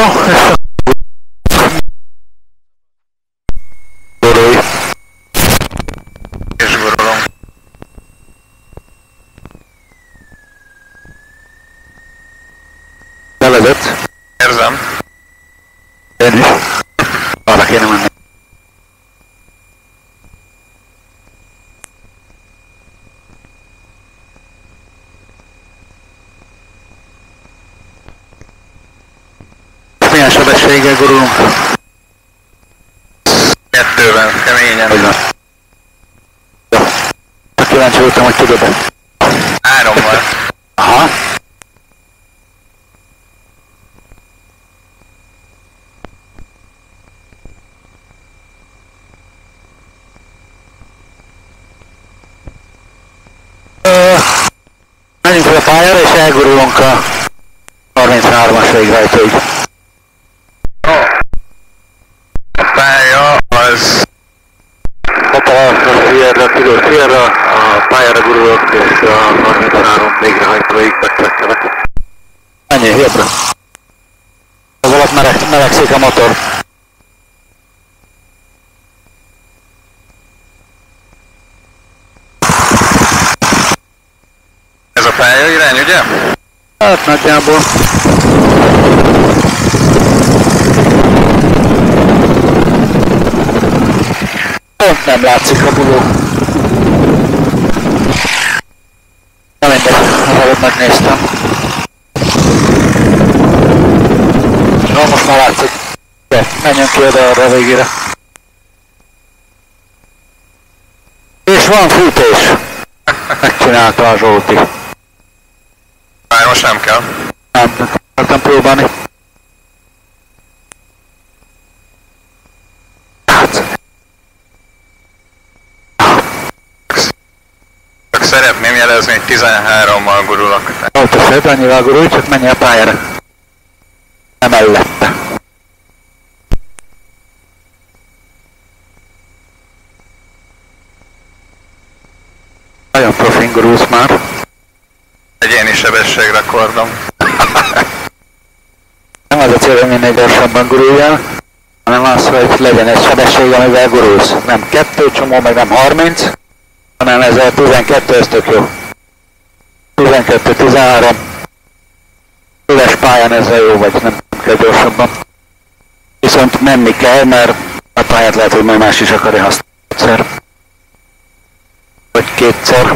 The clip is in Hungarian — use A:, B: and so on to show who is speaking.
A: Jó,
B: és gurulom.
A: levezet.
B: Érzem.
A: Én is. Arra kéne menni. Milyen sebességgel gurulunk?
B: 2-ben, keményen.
A: Hogy van? Jó. Kíváncsi voltam, hogy tudod-e.
B: 3-mal.
A: Aha. Menjünk fel a pályára és elgurulunk a 33-as végrehajtóig.
B: Jó. A pálya az...
A: Hoppa, tudod, félre, a pályára gurulok és a 33 végrehajtóig megtrekkelek. Ennyi, jobbra. Az alatt melegszik a motor.
B: Ez a pálya irány, ugye?
A: Hát nagyjából. Pont nem látszik a buló. Na mindegy, az előbb megnéztem. Na most már látszik. De menjünk ki oda arra a végére. És van fűtés. Megcsinálta a Zsolti.
B: Már most nem kell.
A: Nem akartam próbálni. Hát.
B: Csak szeretném jelezni, hogy 13-mal gurulok.
A: Jó, te szép, annyival gurulj, csak menj a pályára. Nem mellette. Nagyon profin gurulsz már.
B: Egyéni sebességrekordom.
A: Nem az a cél, hogy minél gyorsabban guruljál, hanem az, hogy legyen egy sebesség, amivel gurulsz. Nem 2 csomó, meg nem 30, hanem ez a 12, ez tök jó. 12, 13. Üles pályán ezzel jó vagy, nem kell gyorsabban. Viszont menni kell, mert a pályát lehet, hogy majd más is akarja használni egyszer. Vagy kétszer.